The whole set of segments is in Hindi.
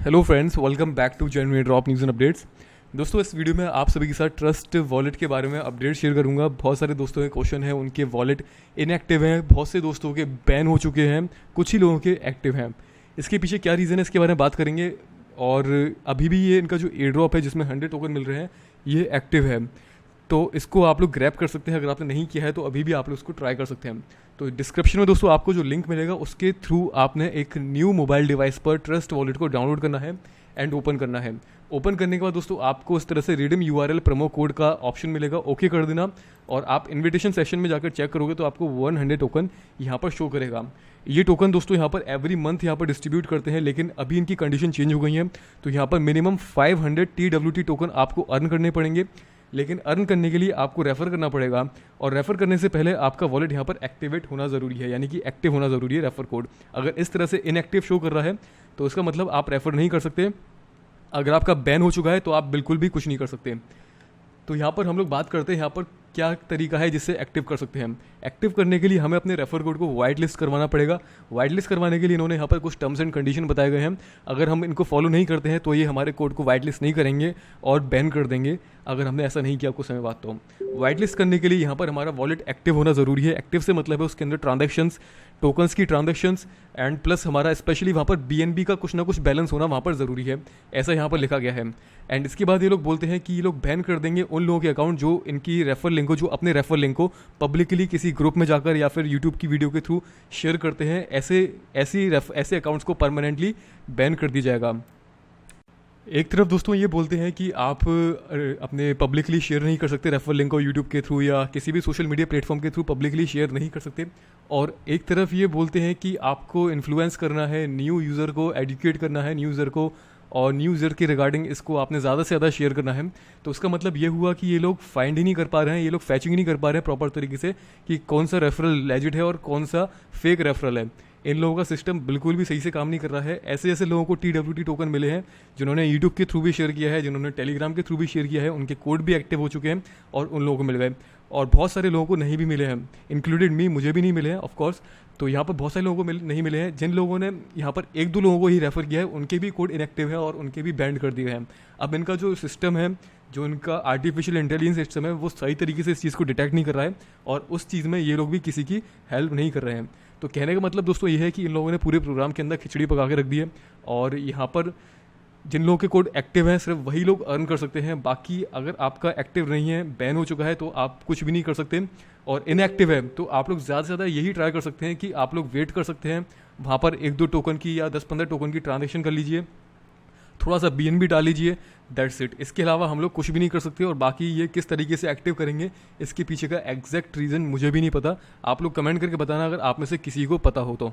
Hello friends, welcome back to genuine drop news and updates. दोस्तों, इस वीडियो में आप सभी के साथ ट्रस्ट वॉलेट के बारे में अपडेट शेयर करूंगा। बहुत सारे दोस्तों के क्वेश्चन है, उनके वॉलेट इनएक्टिव हैं, बहुत से दोस्तों के बैन हो चुके हैं, कुछ ही लोगों के एक्टिव हैं। इसके पीछे क्या रीज़न है, इसके बारे में बात करेंगे। और अभी भी ये इनका जो एयर ड्रॉप है जिसमें 100 टोकन मिल रहे हैं, ये एक्टिव है। तो इसको आप लोग ग्रैब कर सकते हैं। अगर आपने नहीं किया है तो अभी भी आप लोग इसको ट्राई कर सकते हैं। तो डिस्क्रिप्शन में दोस्तों आपको जो लिंक मिलेगा उसके थ्रू आपने एक न्यू मोबाइल डिवाइस पर ट्रस्ट वॉलेट को डाउनलोड करना है एंड ओपन करना है। ओपन करने के बाद दोस्तों आपको इस तरह से रिडीम यूआरएल प्रोमो कोड का ऑप्शन मिलेगा, ओके कर देना। और आप इन्विटेशन सेशन में जाकर चेक करोगे तो आपको 100 टोकन यहाँ पर शो करेगा। ये टोकन दोस्तों यहाँ पर एवरी मंथ यहाँ पर डिस्ट्रीब्यूट करते हैं, लेकिन अभी इनकी कंडीशन चेंज हो गई है। तो यहाँ पर मिनिमम 500 TWT टोकन आपको अर्न करने पड़ेंगे, लेकिन अर्न करने के लिए आपको रेफ़र करना पड़ेगा। और रेफ़र करने से पहले आपका वॉलेट यहाँ पर एक्टिवेट होना ज़रूरी है, यानी कि एक्टिव होना ज़रूरी है रेफ़र कोड। अगर इस तरह से इनएक्टिव शो कर रहा है तो इसका मतलब आप रेफ़र नहीं कर सकते। अगर आपका बैन हो चुका है तो आप बिल्कुल भी कुछ नहीं कर सकते। तो यहाँ पर हम लोग बात करते हैं यहाँ पर क्या तरीका है जिससे एक्टिव कर सकते हैं। एक्टिव करने के लिए हमें अपने रेफर कोड को वाइट लिस्ट करवाना पड़ेगा। वाइट लिस्ट करवाने के लिए इन्होंने यहाँ पर कुछ टर्म्स एंड कंडीशन बताए गए हैं। अगर हम इनको फॉलो नहीं करते हैं तो ये हमारे कोड को वाइट लिस्ट नहीं करेंगे और बैन कर देंगे अगर हमने ऐसा नहीं किया कुछ समय बाद। तो वाइट लिस्ट करने के लिए यहाँ पर हमारा वॉलेट एक्टिव होना ज़रूरी है। एक्टिव से मतलब है उसके अंदर ट्रांजेक्शन्स, टोकन्स की ट्रांजेक्शन्स एंड प्लस हमारा स्पेशली वहाँ पर BNB का कुछ ना कुछ बैलेंस होना वहाँ पर ज़रूरी है, ऐसा यहाँ पर लिखा गया है। एंड इसके बाद ये लोग बोलते हैं कि ये लोग बैन कर देंगे उन लोगों के अकाउंट जो इनकी रेफर लिंक को, जो अपने रेफर लिंक को पब्लिकली किसी ग्रुप में जाकर या फिर यूट्यूब की वीडियो के थ्रू शेयर करते हैं। ऐसे अकाउंट्स को परमानेंटली बैन कर दिया जाएगा। एक तरफ दोस्तों ये बोलते हैं कि आप अपने पब्लिकली शेयर नहीं कर सकते रेफर लिंक को यूट्यूब के थ्रू या किसी भी सोशल मीडिया प्लेटफॉर्म के थ्रू पब्लिकली शेयर नहीं कर सकते। और एक तरफ ये बोलते हैं कि आपको इन्फ्लुएंस करना है, न्यू यूज़र को एडुकेट करना है, न्यू यूज़र को, और न्यू यूज़र के रिगार्डिंग इसको आपने ज़्यादा से ज़्यादा शेयर करना है। तो उसका मतलब ये हुआ कि ये लोग फाइंड ही नहीं कर पा रहे हैं, ये लोग फैचिंग ही नहीं कर पा रहे हैं प्रॉपर तरीके से कि कौन सा रेफरल लेजिट है और कौन सा फेक रेफरल है। इन लोगों का सिस्टम बिल्कुल भी सही से काम नहीं कर रहा है। ऐसे ऐसे लोगों को TWT टोकन मिले हैं जिन्होंने यूट्यूब के थ्रू भी शेयर किया है, जिन्होंने टेलीग्राम के थ्रू भी शेयर किया है, उनके कोड भी एक्टिव हो चुके हैं और उन लोगों को मिल गए। और बहुत सारे लोगों को नहीं भी मिले हैं, इंक्लूडेड मी, मुझे भी नहीं मिले हैं ऑफकोर्स। तो यहाँ पर बहुत सारे लोगों को नहीं मिले हैं। जिन लोगों ने यहाँ पर एक दो लोगों को ही रेफ़र किया है उनके भी कोड इनएक्टिव है और उनके भी बैंड कर दिए हैं। अब इनका जो सिस्टम है, जो इनका आर्टिफिशियल इंटेलिजेंस सिस्टम है, वो सही तरीके से इस चीज़ को डिटेक्ट नहीं कर रहा है और उस चीज़ में ये लोग भी किसी की हेल्प नहीं कर रहे हैं। तो कहने का मतलब दोस्तों ये है कि इन लोगों ने पूरे प्रोग्राम के अंदर खिचड़ी पका के रख दी है और यहाँ पर जिन लोगों के कोड एक्टिव हैं सिर्फ वही लोग अर्न कर सकते हैं। बाकी अगर आपका एक्टिव नहीं है, बैन हो चुका है, तो आप कुछ भी नहीं कर सकते। और इनएक्टिव है तो आप लोग ज़्यादा से ज़्यादा यही ट्राई कर सकते हैं कि आप लोग वेट कर सकते हैं, वहाँ पर 1-2 टोकन की या 10-15 टोकन की ट्रांजेक्शन कर लीजिए, थोड़ा सा BNB डाल लीजिए, दैट्स इट। इसके अलावा हम लोग कुछ भी नहीं कर सकते। और बाकी ये किस तरीके से एक्टिव करेंगे इसके पीछे का एग्जैक्ट रीज़न मुझे भी नहीं पता। आप लोग कमेंट करके बताना अगर आप में से किसी को पता हो तो।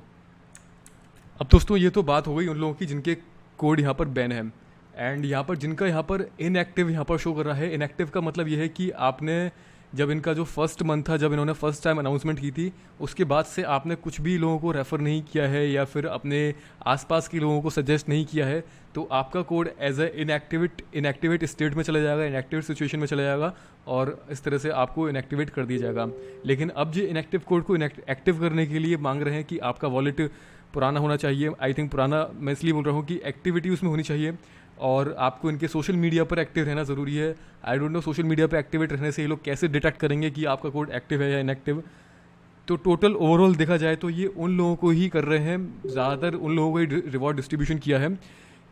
अब दोस्तों ये तो बात हो गई उन लोगों की जिनके कोड यहाँ पर बैन है। एंड यहाँ पर जिनका यहाँ पर इनएक्टिव यहाँ पर शो कर रहा है। इनएक्टिव का मतलब ये है कि आपने जब इनका जो फर्स्ट मंथ था, जब इन्होंने फर्स्ट टाइम अनाउंसमेंट की थी, उसके बाद से आपने कुछ भी लोगों को रेफ़र नहीं किया है या फिर अपने आसपास के लोगों को सजेस्ट नहीं किया है, तो आपका code as a inactivate state में चला जाएगा, इनएक्टिव सिचुएशन में चला जाएगा और इस तरह से आपको इनएक्टिवेट कर दिया जाएगा। लेकिन अब जो इनएक्टिव कोड को एक्टिव करने के लिए मांग रहे हैं कि आपका वॉलेट पुराना होना चाहिए। आई थिंक पुराना मैं इसलिए बोल रहा हूँ कि एक्टिविटी उसमें होनी चाहिए और आपको इनके सोशल मीडिया पर एक्टिव रहना ज़रूरी है। I don't know social media पर एक्टिवेट रहने से ये लोग कैसे डिटेक्ट करेंगे कि आपका कोड एक्टिव है या इनएक्टिव। तो टोटल ओवरऑल देखा जाए तो ये उन लोगों को ही कर रहे हैं, ज़्यादातर उन लोगों को ही रिवॉर्ड डिस्ट्रीब्यूशन किया है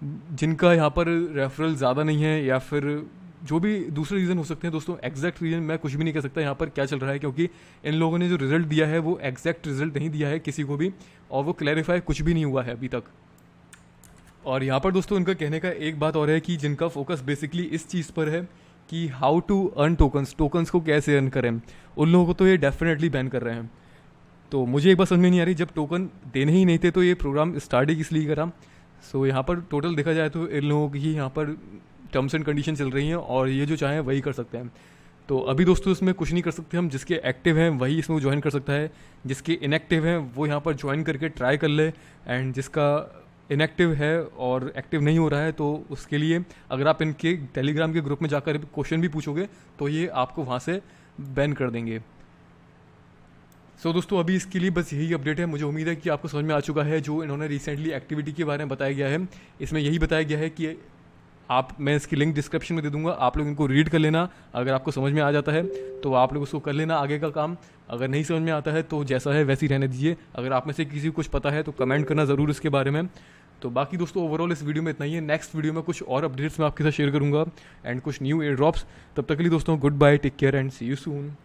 जिनका यहाँ पर रेफरल ज़्यादा नहीं है या फिर जो भी दूसरे रीज़न हो सकते हैं। दोस्तों एग्जैक्ट रीज़न मैं कुछ भी नहीं कह सकता यहाँ पर क्या चल रहा है, क्योंकि इन लोगों ने जो रिजल्ट दिया है वो एग्जैक्ट रिजल्ट नहीं दिया है किसी को भी और वो क्लैरिफाई कुछ भी नहीं हुआ है अभी तक। और यहाँ पर दोस्तों इनका कहने का एक बात और है कि जिनका फोकस बेसिकली इस चीज़ पर है कि हाउ टू अर्न टोकन्स को कैसे अर्न करें, उन लोगों को तो ये डेफिनेटली बैन कर रहे हैं। तो मुझे एक बात समझ में नहीं आ रही, जब टोकन देने ही नहीं थे तो ये प्रोग्राम स्टार्ट ही किस लिए करा। सो यहाँ पर टोटल देखा जाए तो इन लोगों की यहाँ पर टर्म्स एंड कंडीशन चल रही हैं और ये जो चाहें वही कर सकते हैं। तो अभी दोस्तों इसमें कुछ नहीं कर सकते हम। जिसके एक्टिव हैं वही इसमें ज्वाइन कर सकता है, जिसके इनएक्टिव हैं वो यहाँ पर ज्वाइन करके ट्राई कर ले। एंड जिसका इनएक्टिव है और एक्टिव नहीं हो रहा है तो उसके लिए अगर आप इनके टेलीग्राम के ग्रुप में जाकर क्वेश्चन भी पूछोगे तो ये आपको वहाँ से बैन कर देंगे। सो दोस्तों अभी इसके लिए बस यही अपडेट है। मुझे उम्मीद है कि आपको समझ में आ चुका है जो इन्होंने रिसेंटली एक्टिविटी के बारे में बताया गया है। इसमें यही बताया गया है कि मैं इसकी लिंक डिस्क्रिप्शन में दे दूंगा, आप लोग इनको रीड कर लेना। अगर आपको समझ में आ जाता है तो आप लोग उसको कर लेना आगे का काम। अगर नहीं समझ में आता है तो जैसा है वैसे ही रहने दीजिए। अगर आप में से किसी को कुछ पता है तो कमेंट करना ज़रूर इसके बारे में। तो बाकी दोस्तों ओवरऑल इस वीडियो में इतना ही है। नेक्स्ट वीडियो में कुछ और अपडेट्स मैं आपके साथ शेयर करूंगा एंड कुछ न्यू एयर ड्रॉप्स। तब तक के लिए दोस्तों good bye, take care and see you soon.